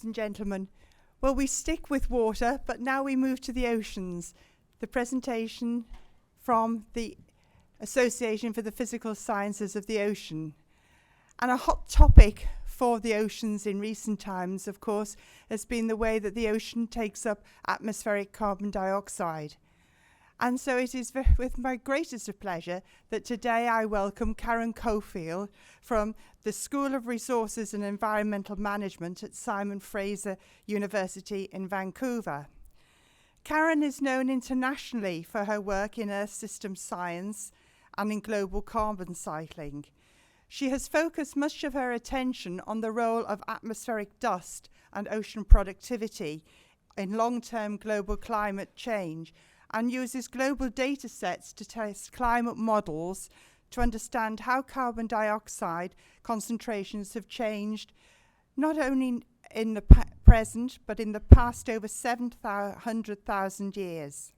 And gentlemen, well, we stick with water, but now we move to the oceans. The presentation from the Association for the Physical Sciences of the Ocean. And a hot topic for the oceans in recent times, of course, has been the way that the ocean takes up atmospheric carbon dioxide. And so it is with my greatest of pleasure that today I welcome Karen Kohfeld from the School of Resources and Environmental Management at Simon Fraser University in Vancouver. Karen is known internationally for her work in Earth system science and in global carbon cycling. She has focused much of her attention on the role of atmospheric dust and ocean productivity in long-term global climate change, and uses global data sets to test climate models to understand how carbon dioxide concentrations have changed, not only in the present, but in the past over 700,000 years.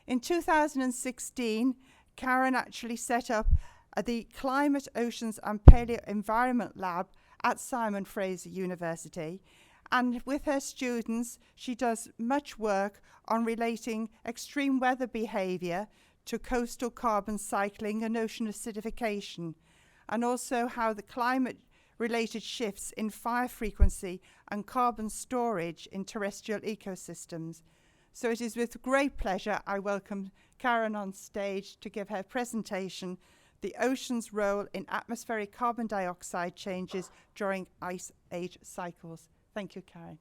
In 2016, Karen actually set up the Climate, Oceans and Paleo-Environment Lab at Simon Fraser University, and with her students, she does much work on relating extreme weather behavior to coastal carbon cycling and ocean acidification, and also how the climate-related shifts in fire frequency and carbon storage in terrestrial ecosystems. So it is with great pleasure I welcome Karen on stage to give her presentation, The Ocean's Role in Atmospheric Carbon Dioxide Changes During Ice Age Cycles. Thank you, Karen.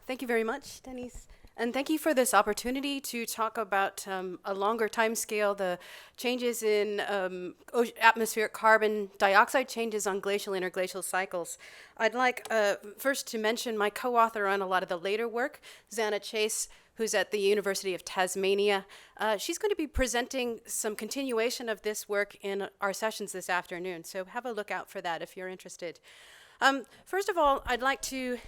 Thank you very much, Denise. And thank you for this opportunity to talk about a longer time scale, the changes in atmospheric carbon dioxide changes on glacial interglacial cycles. I'd like first to mention my co-author on a lot of the later work, Zanna Chase, who's at the University of Tasmania. She's going to be presenting some continuation of this work in our sessions this afternoon, so have a look out for that if you're interested. First of all, I'd like to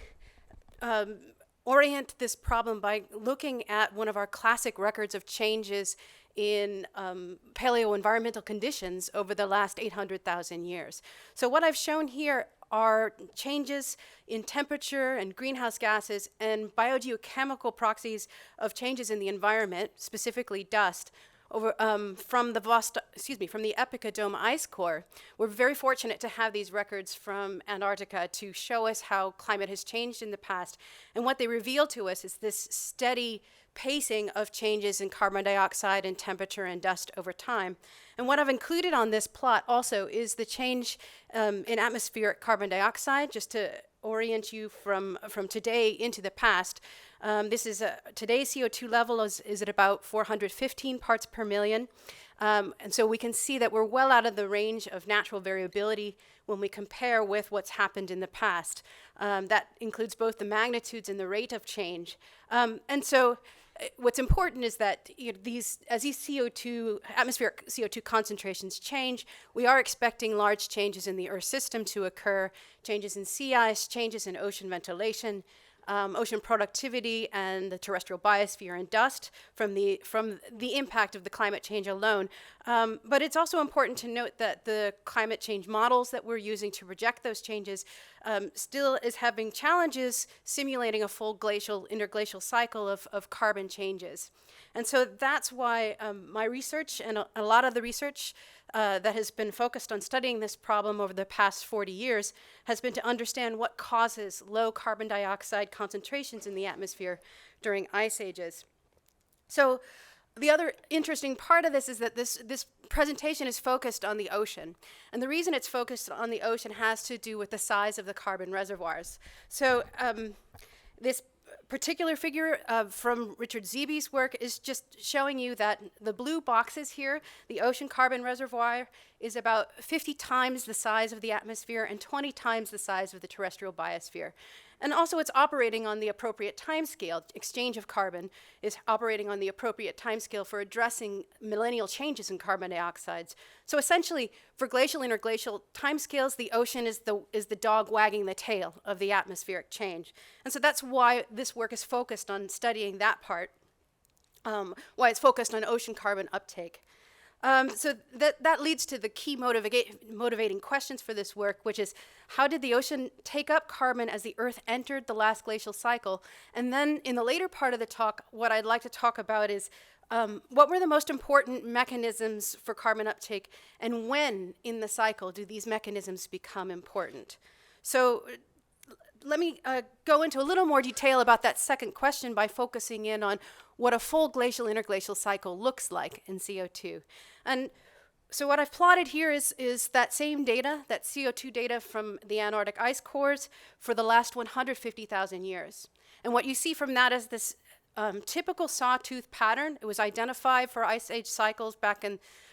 orient this problem by looking at one of our classic records of changes in paleo-environmental conditions over the last 800,000 years. So what I've shown here are changes in temperature and greenhouse gases and biogeochemical proxies of changes in the environment, specifically dust, over from the Epica Dome ice core. We're very fortunate to have these records from Antarctica to show us how climate has changed in the past. And what they reveal to us is this steady pacing of changes in carbon dioxide and temperature and dust over time. And what I've included on this plot also is the change in atmospheric carbon dioxide, just to orient you from today into the past. This is today's CO2 level is at about 415 parts per million. And so we can see that we're well out of the range of natural variability when we compare with what's happened in the past. That includes both the magnitudes and the rate of change. And so what's important is that as these atmospheric CO2 concentrations change, we are expecting large changes in the Earth system to occur, changes in sea ice, changes in ocean ventilation, ocean productivity, and the terrestrial biosphere and dust from the impact of the climate change alone. But it's also important to note that the climate change models that we're using to project those changes still is having challenges simulating a full interglacial cycle of carbon changes. And so that's why my research and a lot of the research that has been focused on studying this problem over the past 40 years has been to understand what causes low carbon dioxide concentrations in the atmosphere during ice ages. So the other interesting part of this is that this presentation is focused on the ocean. And the reason it's focused on the ocean has to do with the size of the carbon reservoirs. So this particular figure from Richard Zeebe's work is just showing you that the blue boxes here, the ocean carbon reservoir, is about 50 times the size of the atmosphere and 20 times the size of the terrestrial biosphere. And also it's operating on the appropriate timescale. Exchange of carbon is operating on the appropriate timescale for addressing millennial changes in carbon dioxides. So essentially, for glacial interglacial timescales, the ocean is the dog wagging the tail of the atmospheric change. And so that's why this work is focused on studying that part, why it's focused on ocean carbon uptake. So that leads to the key motivating questions for this work, which is how did the ocean take up carbon as the Earth entered the last glacial cycle? And then in the later part of the talk, what I'd like to talk about is what were the most important mechanisms for carbon uptake, and when in the cycle do these mechanisms become important? So let me go into a little more detail about that second question by focusing in on what a full glacial interglacial cycle looks like in CO2. And so what I've plotted here is that same data, that CO2 data from the Antarctic ice cores for the last 150,000 years. And what you see from that is this typical sawtooth pattern. It was identified for ice age cycles back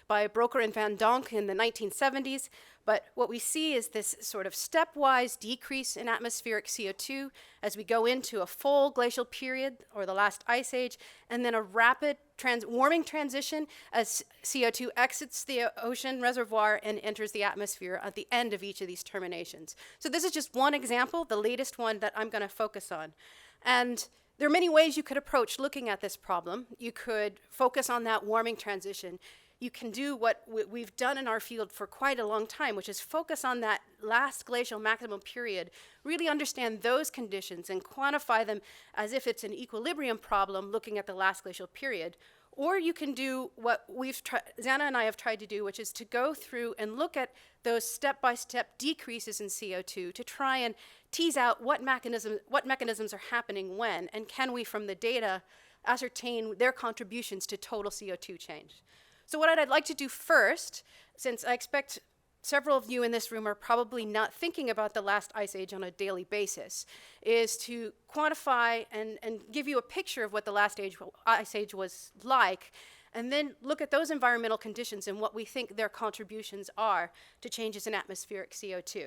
by Broker and Van Donk in the 1970s. But what we see is this sort of stepwise decrease in atmospheric CO2 as we go into a full glacial period, or the last ice age, and then a rapid warming transition as CO2 exits the ocean reservoir and enters the atmosphere at the end of each of these terminations. So this is just one example, the latest one that I'm going to focus on. And there are many ways you could approach looking at this problem. You could focus on that warming transition. You can do what we've done in our field for quite a long time, which is focus on that last glacial maximum period, really understand those conditions and quantify them as if it's an equilibrium problem looking at the last glacial period. Or you can do what Zana and I have tried to do, which is to go through and look at those step-by-step decreases in CO2 to try and tease out what mechanisms are happening when, and can we, from the data, ascertain their contributions to total CO2 change. So what I'd like to do first, since I expect several of you in this room are probably not thinking about the last ice age on a daily basis, is to quantify and give you a picture of what the last ice age was like, and then look at those environmental conditions and what we think their contributions are to changes in atmospheric CO2.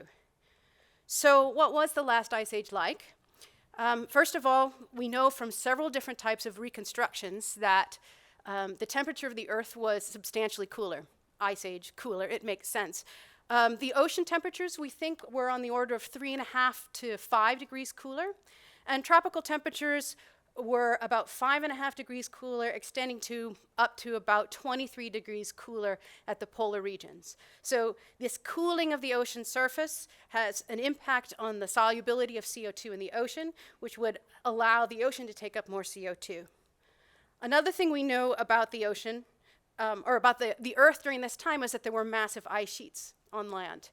So what was the last ice age like? First of all, we know from several different types of reconstructions that the temperature of the Earth was substantially cooler. Ice age, cooler, it makes sense. The ocean temperatures, we think, were on the order of 3.5 to 5 degrees cooler, and tropical temperatures were about 5.5 degrees cooler, extending up to about 23 degrees cooler at the polar regions. So this cooling of the ocean surface has an impact on the solubility of CO2 in the ocean, which would allow the ocean to take up more CO2. Another thing we know about the ocean, or about the Earth during this time, is that there were massive ice sheets on land.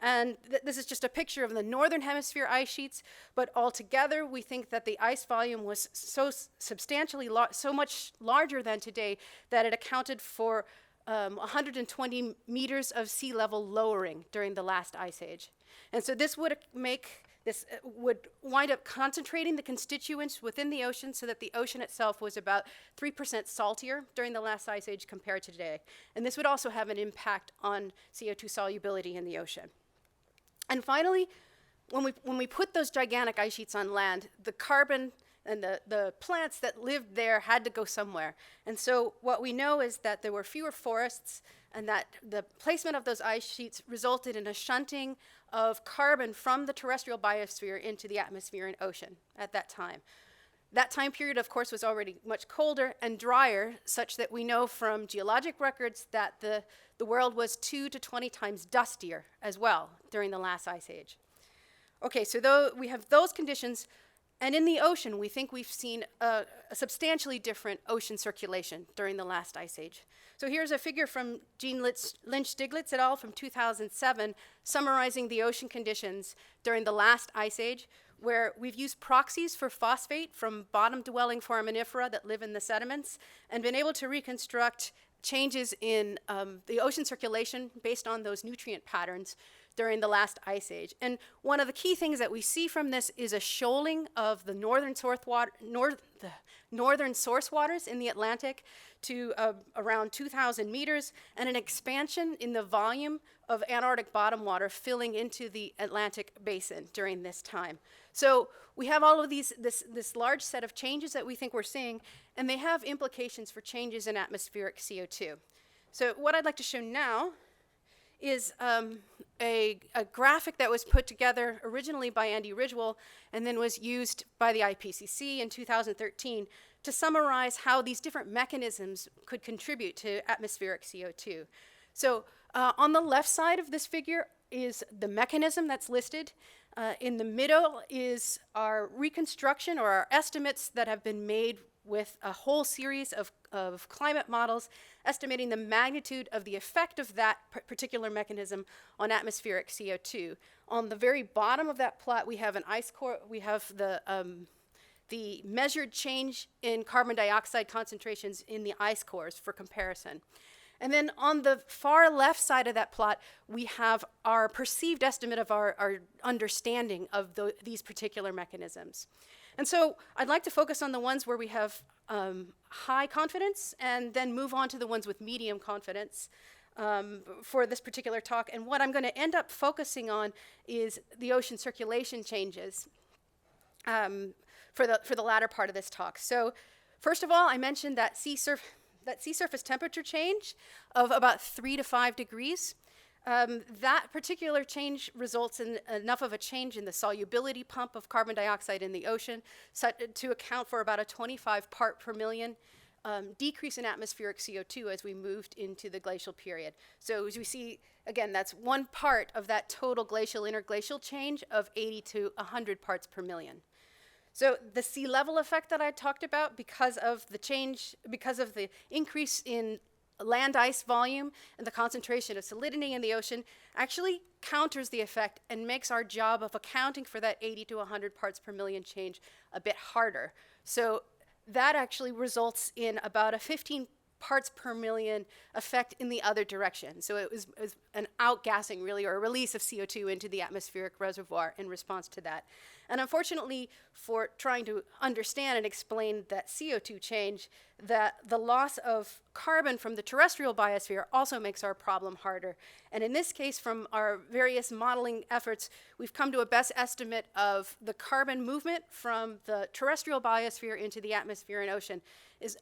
And this is just a picture of the Northern Hemisphere ice sheets, but altogether we think that the ice volume was so substantially, so much larger than today that it accounted for 120 meters of sea level lowering during the last ice age. And so this would would wind up concentrating the constituents within the ocean so that the ocean itself was about 3% saltier during the last ice age compared to today. And this would also have an impact on CO2 solubility in the ocean. And finally, when we put those gigantic ice sheets on land, the carbon and the plants that lived there had to go somewhere. And so what we know is that there were fewer forests, and that the placement of those ice sheets resulted in a shunting of carbon from the terrestrial biosphere into the atmosphere and ocean at that time. That time period, of course, was already much colder and drier, such that we know from geologic records that the world was 2 to 20 times dustier as well during the last ice age. Okay, so though we have those conditions, and in the ocean, we think we've seen a substantially different ocean circulation during the last ice age. So here's a figure from Jean Lynch-Stiglitz et al. From 2007, summarizing the ocean conditions during the last ice age, where we've used proxies for phosphate from bottom-dwelling foraminifera that live in the sediments, and been able to reconstruct changes in the ocean circulation based on those nutrient patterns during the last ice age. And one of the key things that we see from this is a shoaling of the northern source waters in the Atlantic to around 2,000 meters, and an expansion in the volume of Antarctic bottom water filling into the Atlantic basin during this time. So we have all of this large set of changes that we think we're seeing, and they have implications for changes in atmospheric CO2. So what I'd like to show now is a graphic that was put together originally by Andy Ridgewell and then was used by the IPCC in 2013 to summarize how these different mechanisms could contribute to atmospheric CO2. So on the left side of this figure is the mechanism that's listed. In the middle is our reconstruction or our estimates that have been made with a whole series of climate models estimating the magnitude of the effect of that particular mechanism on atmospheric CO2. On the very bottom of that plot, we have an ice core. We have the measured change in carbon dioxide concentrations in the ice cores for comparison. And then on the far left side of that plot, we have our perceived estimate of our understanding of these particular mechanisms. And so I'd like to focus on the ones where we have high confidence and then move on to the ones with medium confidence for this particular talk. And what I'm going to end up focusing on is the ocean circulation changes for the latter part of this talk. So first of all, I mentioned that sea surface temperature change of about 3 to 5 degrees. That particular change results in enough of a change in the solubility pump of carbon dioxide in the ocean to account for about a 25 part per million decrease in atmospheric CO2 as we moved into the glacial period. So as we see, again, that's one part of that total glacial interglacial change of 80 to 100 parts per million. So the sea level effect that I talked about because of the increase in land ice volume and the concentration of salinity in the ocean actually counters the effect and makes our job of accounting for that 80 to 100 parts per million change a bit harder. So that actually results in about a 15 parts per million effect in the other direction. So it was an outgassing, really, or a release of CO2 into the atmospheric reservoir in response to that. And unfortunately, for trying to understand and explain that CO2 change, that the loss of carbon from the terrestrial biosphere also makes our problem harder. And in this case, from our various modeling efforts, we've come to a best estimate of the carbon movement from the terrestrial biosphere into the atmosphere and ocean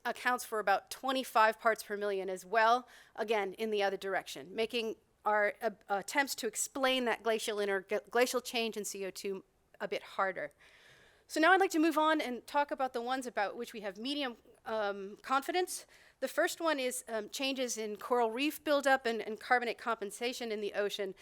accounts for about 25 parts per million as well, again, in the other direction, making our attempts to explain that glacial change in CO2 a bit harder. So now I'd like to move on and talk about the ones about which we have medium confidence. The first one is changes in coral reef buildup and carbonate compensation in the ocean.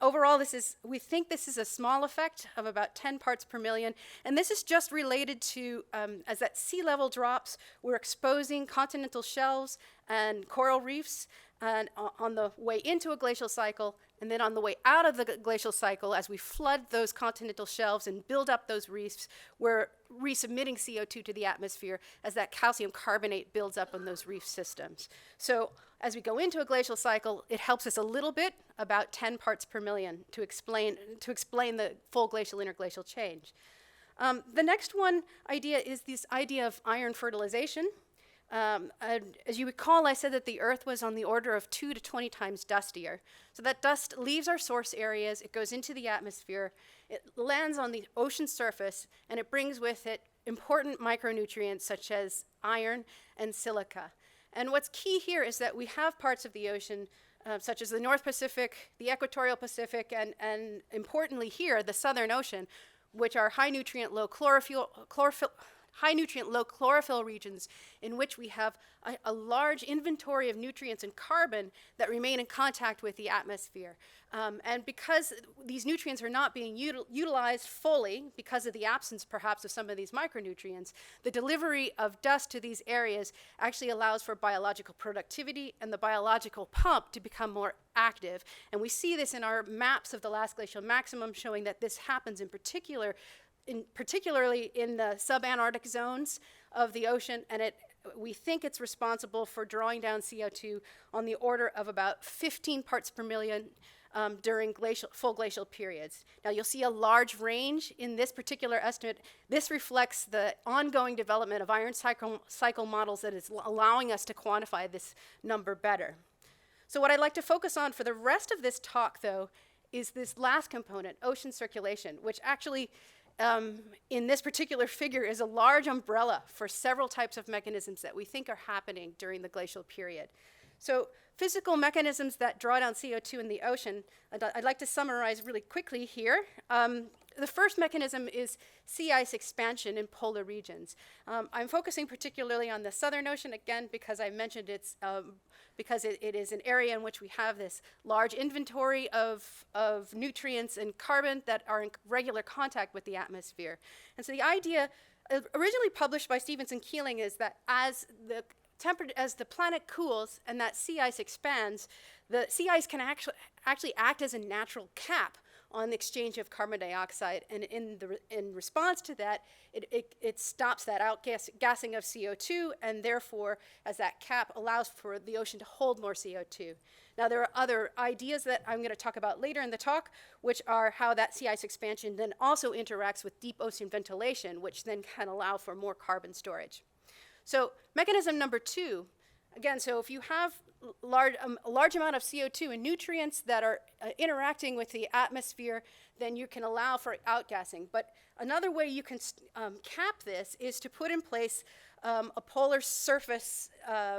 Overall, we think this is a small effect of about 10 parts per million, and this is just related to, as that sea level drops, we're exposing continental shelves and coral reefs and on the way into a glacial cycle, and then on the way out of the glacial cycle, as we flood those continental shelves and build up those reefs, we're resubmitting CO2 to the atmosphere as that calcium carbonate builds up in those reef systems. So as we go into a glacial cycle, it helps us a little bit, about 10 parts per million, to explain the full glacial interglacial change. The next one idea is this idea of iron fertilization. As you recall, I said that the Earth was on the order of 2 to 20 times dustier. So that dust leaves our source areas, it goes into the atmosphere, it lands on the ocean surface, and it brings with it important micronutrients such as iron and silica. And what's key here is that we have parts of the ocean, such as the North Pacific, the Equatorial Pacific, and importantly here, the Southern Ocean, which are high nutrient, low chlorophyll regions in which we have a large inventory of nutrients and carbon that remain in contact with the atmosphere. And because these nutrients are not being utilized fully because of the absence perhaps of some of these micronutrients, the delivery of dust to these areas actually allows for biological productivity and the biological pump to become more active. And we see this in our maps of the Last Glacial Maximum, showing that this happens particularly in the subantarctic zones of the ocean, and we think it's responsible for drawing down CO2 on the order of about 15 parts per million during full glacial periods. Now you'll see a large range in this particular estimate. This reflects the ongoing development of iron cycle models that is allowing us to quantify this number better. So what I'd like to focus on for the rest of this talk, though, is this last component, ocean circulation, which actually in this particular figure is a large umbrella for several types of mechanisms that we think are happening during the glacial period. So physical mechanisms that draw down CO2 in the ocean, I'd like to summarize really quickly here. the first mechanism is sea ice expansion in polar regions. I'm focusing particularly on the Southern Ocean, again, because I mentioned it's because it is an area in which we have this large inventory of nutrients and carbon that are in regular contact with the atmosphere. And so the idea, originally published by Stevenson Keeling, is that as the planet cools and that sea ice expands, the sea ice can actually act as a natural cap on the exchange of carbon dioxide, and in response to that, it stops that outgassing of CO2, and therefore, as that cap, allows for the ocean to hold more CO2. Now, there are other ideas that I'm going to talk about later in the talk, which are how that sea ice expansion then also interacts with deep ocean ventilation, which then can allow for more carbon storage. So mechanism number 2, again, so if you have a large amount of CO2 and nutrients that are interacting with the atmosphere, then you can allow for outgassing. But another way you can cap this is to put in place a polar surface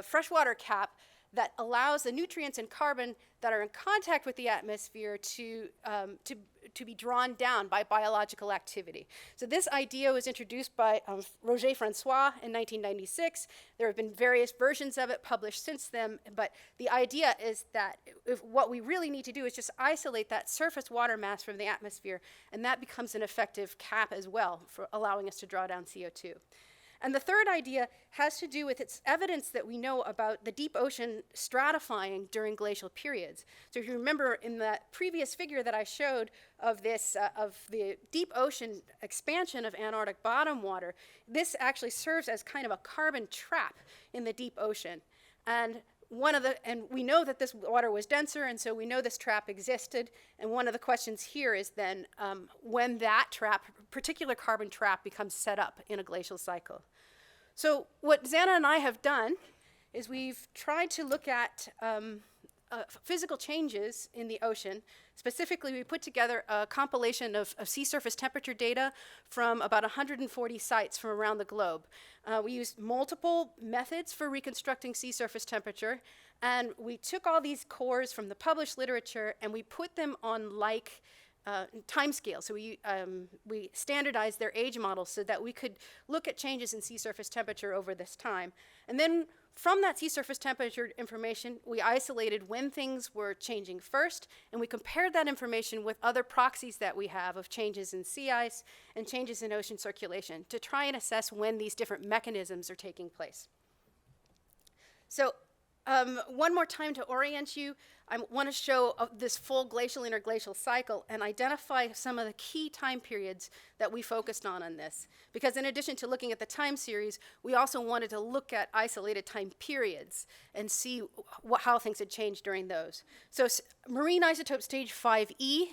freshwater cap that allows the nutrients and carbon that are in contact with the atmosphere to be drawn down by biological activity. So this idea was introduced by Roger Francois in 1996. There have been various versions of it published since then, but the idea is that what we really need to do is just isolate that surface water mass from the atmosphere, and that becomes an effective cap as well for allowing us to draw down CO2. And the third idea has to do with its evidence that we know about the deep ocean stratifying during glacial periods. So if you remember in that previous figure that I showed of this, of the deep ocean expansion of Antarctic bottom water, this actually serves as kind of a carbon trap in the deep ocean. And we know that this water was denser, and so we know this trap existed. And one of the questions here is then when that trap, particular carbon trap, becomes set up in a glacial cycle. So what Xana and I have done is we've tried to look at physical changes in the ocean. Specifically, we put together a compilation of sea surface temperature data from about 140 sites from around the globe. We used multiple methods for reconstructing sea surface temperature, and we took all these cores from the published literature and we put them on time scale. So we standardized their age models so that we could look at changes in sea surface temperature over this time. And then from that sea surface temperature information, we isolated when things were changing first, and we compared that information with other proxies that we have of changes in sea ice and changes in ocean circulation to try and assess when these different mechanisms are taking place. So one more time to orient you, I want to show this full glacial interglacial cycle and identify some of the key time periods that we focused on this. Because in addition to looking at the time series, we also wanted to look at isolated time periods and see how things had changed during those. So marine isotope stage 5E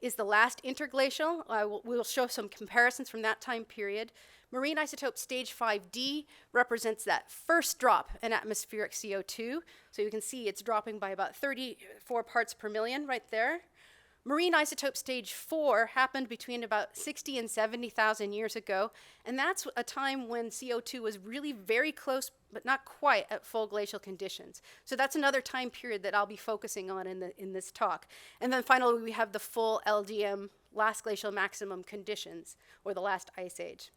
is the last interglacial. We'll show some comparisons from that time period. Marine isotope stage 5D represents that first drop in atmospheric CO2. So you can see it's dropping by about 34 parts per million right there. Marine isotope stage 4 happened between about 60 and 70,000 years ago. And that's a time when CO2 was really very close, but not quite at full glacial conditions. So that's another time period that I'll be focusing on in this talk. And then finally, we have the full LGM, Last Glacial Maximum conditions, or the last ice age.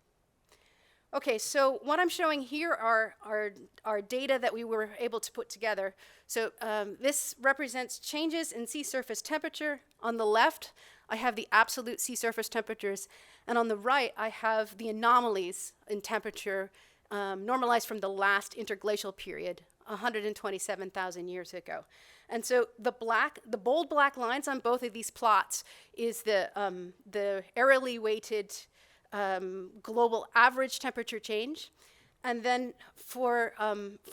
Okay, so what I'm showing here are data that we were able to put together. So this represents changes in sea surface temperature. On the left, I have the absolute sea surface temperatures, and on the right, I have the anomalies in temperature normalized from the last interglacial period, 127,000 years ago. And so the bold black lines on both of these plots is the aerially weighted global average temperature change. And then for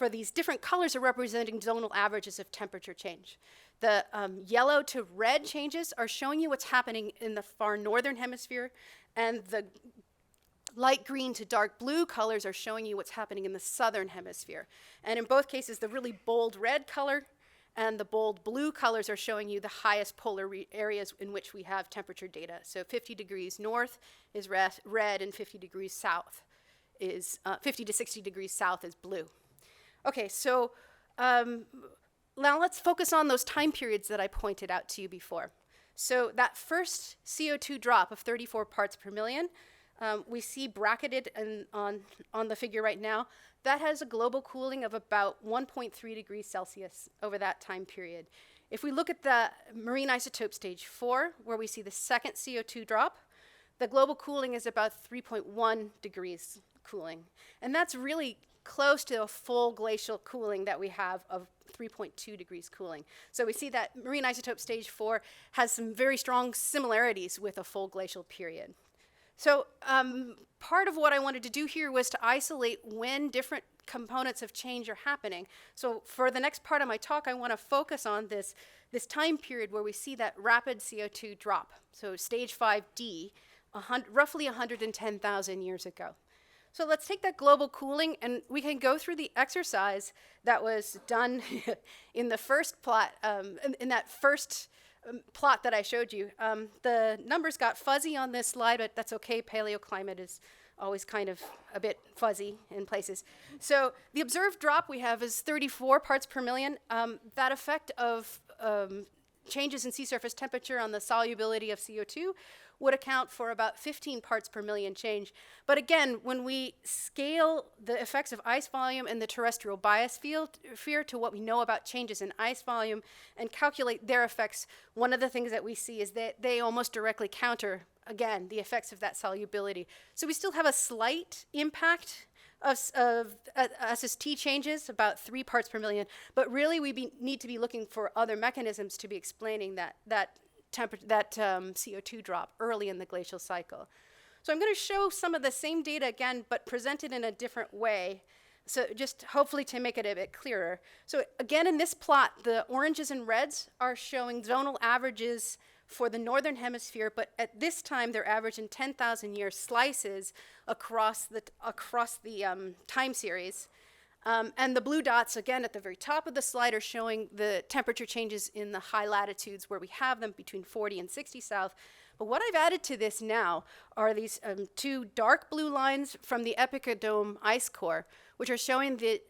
these different colors are representing zonal averages of temperature change. The yellow to red changes are showing you what's happening in the far northern hemisphere, and the light green to dark blue colors are showing you what's happening in the southern hemisphere. And in both cases, the really bold red color and the bold blue colors are showing you the highest polar areas in which we have temperature data. So 50 degrees north is red, and 50 degrees south is 50 to 60 degrees south is blue. Okay, so now let's focus on those time periods that I pointed out to you before. So that first CO2 drop of 34 parts per million, we see bracketed on the figure right now. That has a global cooling of about 1.3 degrees Celsius over that time period. If we look at the marine isotope stage 4, where we see the second CO2 drop, the global cooling is about 3.1 degrees cooling. And that's really close to a full glacial cooling that we have of 3.2 degrees cooling. So we see that marine isotope stage 4 has some very strong similarities with a full glacial period. So part of what I wanted to do here was to isolate when different components of change are happening. So for the next part of my talk, I want to focus on this time period where we see that rapid CO2 drop. So stage 5D, roughly 110,000 years ago. So let's take that global cooling, and we can go through the exercise that was done in the first plot, in that first plot that I showed you. The numbers got fuzzy on this slide, but that's okay. Paleoclimate is always kind of a bit fuzzy in places. So the observed drop we have is 34 parts per million. That effect of changes in sea surface temperature on the solubility of CO2 would account for about 15 parts per million change. But again, when we scale the effects of ice volume and the terrestrial biosphere to what we know about changes in ice volume and calculate their effects, one of the things that we see is that they almost directly counter, again, the effects of that solubility. So we still have a slight impact of SST changes, about 3 parts per million, but really we need to be looking for other mechanisms to be explaining that CO2 drop early in the glacial cycle. So I'm going to show some of the same data again, but presented in a different way, so just hopefully to make it a bit clearer. So again, in this plot, the oranges and reds are showing zonal averages for the Northern Hemisphere, but at this time they're averaging 10,000 year slices across the time series. And the blue dots, again, at the very top of the slide are showing the temperature changes in the high latitudes where we have them between 40 and 60 south. But what I've added to this now are these two dark blue lines from the epicodome ice core, which are showing the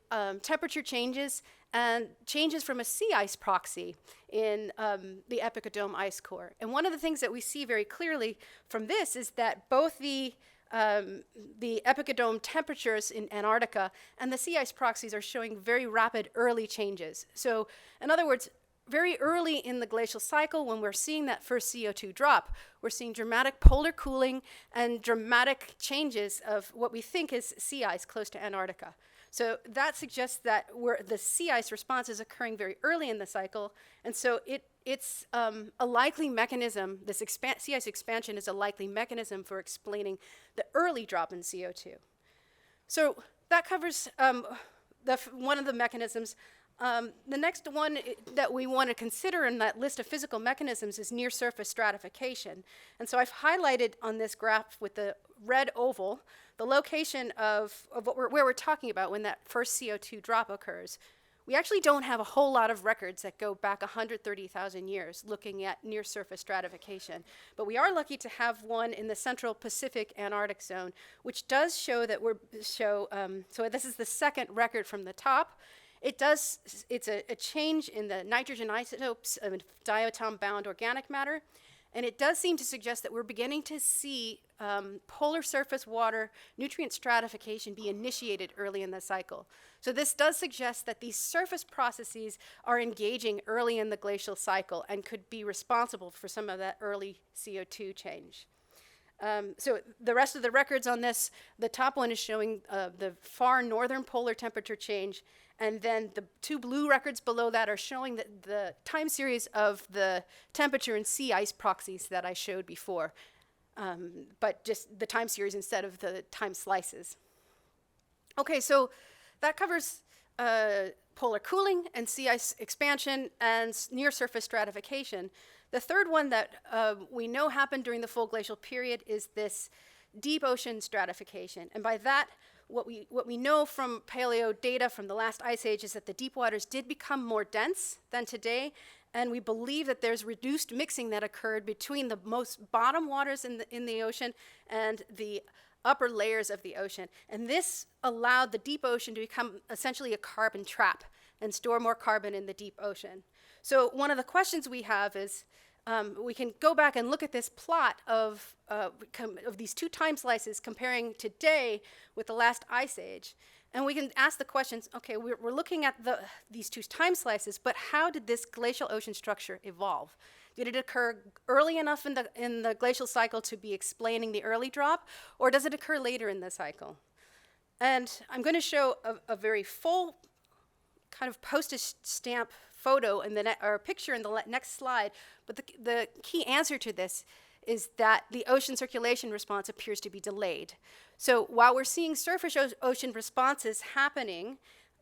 temperature changes and changes from a sea ice proxy in the epicodome ice core. And one of the things that we see very clearly from this is that both the epicodome temperatures in Antarctica and the sea ice proxies are showing very rapid early changes. So in other words, very early in the glacial cycle, when we're seeing that first CO2 drop, we're seeing dramatic polar cooling and dramatic changes of what we think is sea ice close to Antarctica. So that suggests that the sea ice response is occurring very early in the cycle, and so it's a likely mechanism, this sea ice expansion is a likely mechanism for explaining the early drop in CO2. So that covers one of the mechanisms. The next one that we want to consider in that list of physical mechanisms is near-surface stratification. And so I've highlighted on this graph with the red oval the location of where we're talking about when that first CO2 drop occurs. We actually don't have a whole lot of records that go back 130,000 years looking at near-surface stratification. But we are lucky to have one in the Central Pacific Antarctic zone, which does show that so this is the second record from the top. It's a change in the nitrogen isotopes of diatom-bound organic matter, and it does seem to suggest that we're beginning to see polar surface water nutrient stratification be initiated early in the cycle. So this does suggest that these surface processes are engaging early in the glacial cycle and could be responsible for some of that early CO2 change. So the rest of the records on this, the top one is showing the far northern polar temperature change, and then the two blue records below that are showing the time series of the temperature and sea ice proxies that I showed before, but just the time series instead of the time slices. Okay, so that covers polar cooling and sea ice expansion and near-surface stratification. The third one that we know happened during the full glacial period is this deep ocean stratification. And by that, what we know from paleo data from the last ice age is that the deep waters did become more dense than today, and we believe that there's reduced mixing that occurred between the most bottom waters in the ocean and the upper layers of the ocean. And this allowed the deep ocean to become essentially a carbon trap and store more carbon in the deep ocean. So one of the questions we have is, we can go back and look at this plot of these two time slices comparing today with the last ice age. And we can ask the questions, okay, we're looking at these two time slices, but how did this glacial ocean structure evolve? Did it occur early enough in the glacial cycle to be explaining the early drop, or does it occur later in the cycle? And I'm going to show a very full kind of postage stamp photo or picture in the next slide, but the key answer to this is that the ocean circulation response appears to be delayed. So while we're seeing surface ocean responses happening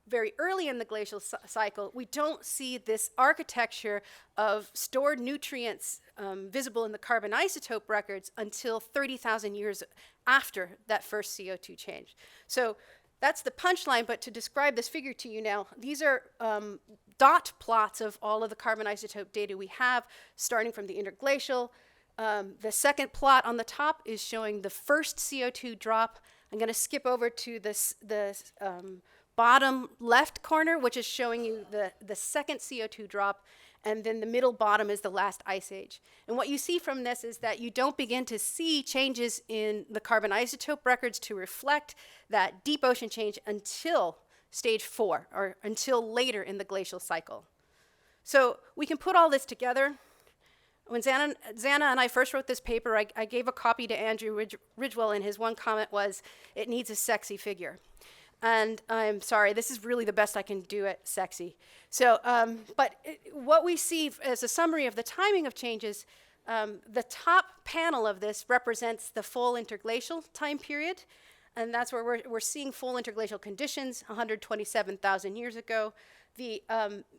very early in the glacial cycle, we don't see this architecture of stored nutrients visible in the carbon isotope records until 30,000 years after that first CO2 change. So that's the punchline, but to describe this figure to you now, these are dot plots of all of the carbon isotope data we have, starting from the interglacial. The second plot on the top is showing the first CO2 drop. I'm going to skip over to the bottom left corner, which is showing you the second CO2 drop, and then the middle bottom is the last ice age. And what you see from this is that you don't begin to see changes in the carbon isotope records to reflect that deep ocean change until stage 4, or until later in the glacial cycle. So we can put all this together. When Xana and I first wrote this paper, I gave a copy to Andrew Ridgewell, and his one comment was, "It needs a sexy figure." And I'm sorry, this is really the best I can do at sexy. So, what we see as a summary of the timing of changes, the top panel of this represents the full interglacial time period, and that's where we're seeing full interglacial conditions 127,000 years ago. The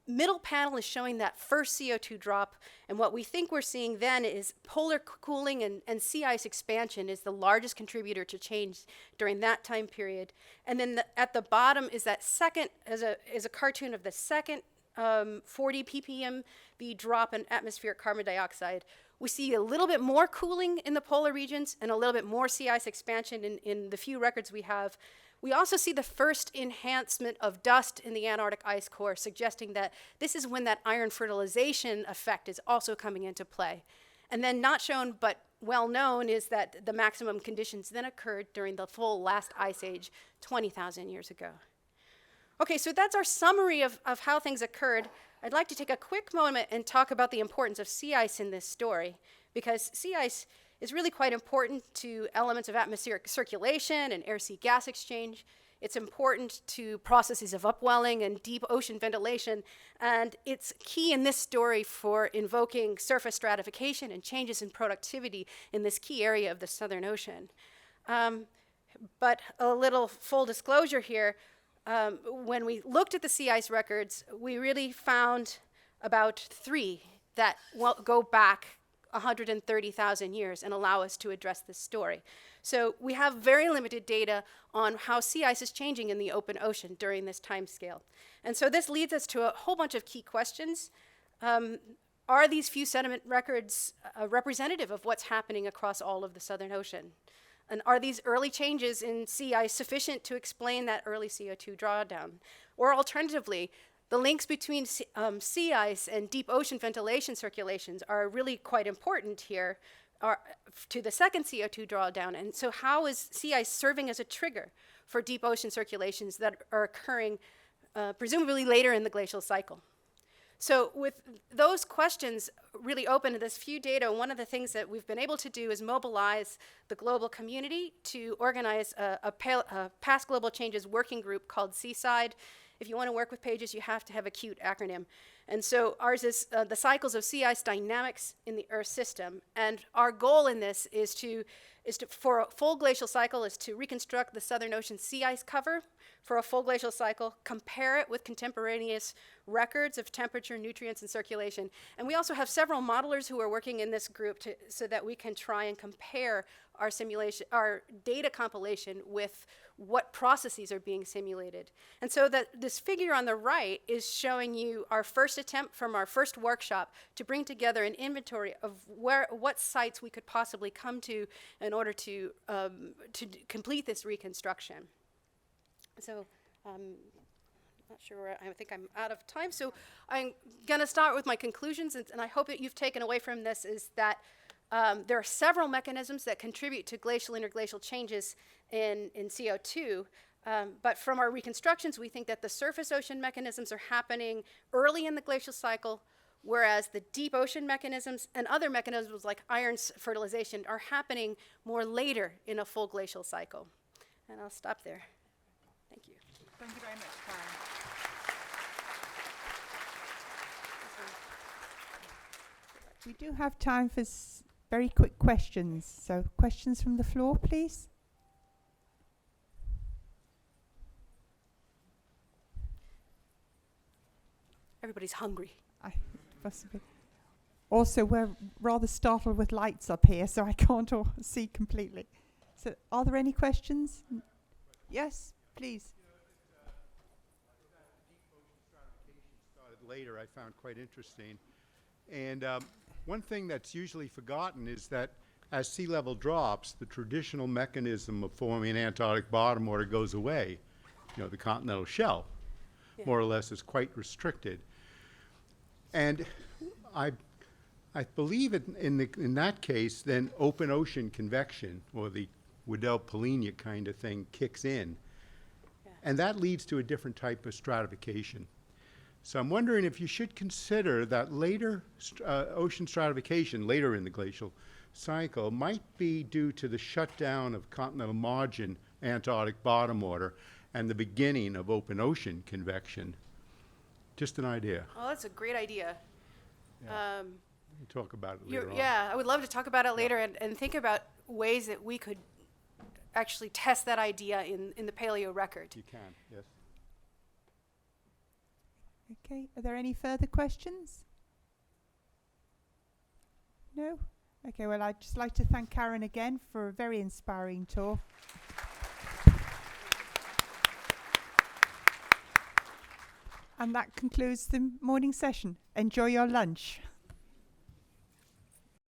middle panel is showing that first CO2 drop, and what we think we're seeing then is polar cooling and sea ice expansion is the largest contributor to change during that time period. And then at the bottom is that second, is a cartoon of the second 40 ppm, the drop in atmospheric carbon dioxide. We see a little bit more cooling in the polar regions and a little bit more sea ice expansion in the few records we have. We also see the first enhancement of dust in the Antarctic ice core, suggesting that this is when that iron fertilization effect is also coming into play. And then not shown but well known is that the maximum conditions then occurred during the full last ice age 20,000 years ago. Okay, so that's our summary of how things occurred. I'd like to take a quick moment and talk about the importance of sea ice in this story, because sea ice is really quite important to elements of atmospheric circulation and air-sea gas exchange. It's important to processes of upwelling and deep ocean ventilation, and it's key in this story for invoking surface stratification and changes in productivity in this key area of the Southern Ocean. But a little full disclosure here, when we looked at the sea ice records, we really found about 3 that go back 130,000 years and allow us to address this story. So we have very limited data on how sea ice is changing in the open ocean during this time scale. And so this leads us to a whole bunch of key questions. Are these few sediment records representative of what's happening across all of the Southern Ocean? And are these early changes in sea ice sufficient to explain that early CO2 drawdown? Or alternatively, the links between sea ice and deep ocean ventilation circulations are really quite important here to the second CO2 drawdown. And so how is sea ice serving as a trigger for deep ocean circulations that are occurring presumably later in the glacial cycle? So with those questions really open to this few data, one of the things that we've been able to do is mobilize the global community to organize a past global changes working group called Seaside. If you want to work with PAGES, you have to have a cute acronym. And so ours is the cycles of sea ice dynamics in the Earth system. And our goal in this is to for a full glacial cycle, is to reconstruct the Southern Ocean sea ice cover for a full glacial cycle, compare it with contemporaneous records of temperature, nutrients, and circulation. And we also have several modelers who are working in this group so that we can try and compare our simulation, our data compilation with what processes are being simulated. And so that this figure on the right is showing you our first attempt from our first workshop to bring together an inventory of what sites we could possibly come to in order to complete this reconstruction. So not sure where I think I'm out of time. So I'm going to start with my conclusions, and I hope that you've taken away from this is that there are several mechanisms that contribute to glacial interglacial changes in CO2. But from our reconstructions, we think that the surface ocean mechanisms are happening early in the glacial cycle, whereas the deep ocean mechanisms and other mechanisms like iron fertilization are happening more later in a full glacial cycle. And I'll stop there. Thank you. Thank you very much, Karen. We do have time for very quick questions. So questions from the floor, please. Everybody's hungry. Possibly. Also, we're rather startled with lights up here, so I can't see completely. So are there any questions? Yes, please. Started later, I found quite interesting. And one thing that's usually forgotten is that as sea level drops, the traditional mechanism of forming an Antarctic bottom water goes away. You know, the continental shelf, more or less, is quite restricted. And I believe in that case, then open ocean convection, or the Weddell-Polignac kind of thing, kicks in. Yeah. And that leads to a different type of stratification. So I'm wondering if you should consider that later ocean stratification, later in the glacial cycle, might be due to the shutdown of continental margin Antarctic bottom water and the beginning of open ocean convection. Just an idea. Oh, that's a great idea. Yeah. We'll talk about it later on. Yeah, I would love to talk about it later and think about ways that we could actually test that idea in the paleo record. You can, yes. Okay, are there any further questions? No? Okay, well, I'd just like to thank Karen again for a very inspiring talk. And that concludes the morning session. Enjoy your lunch.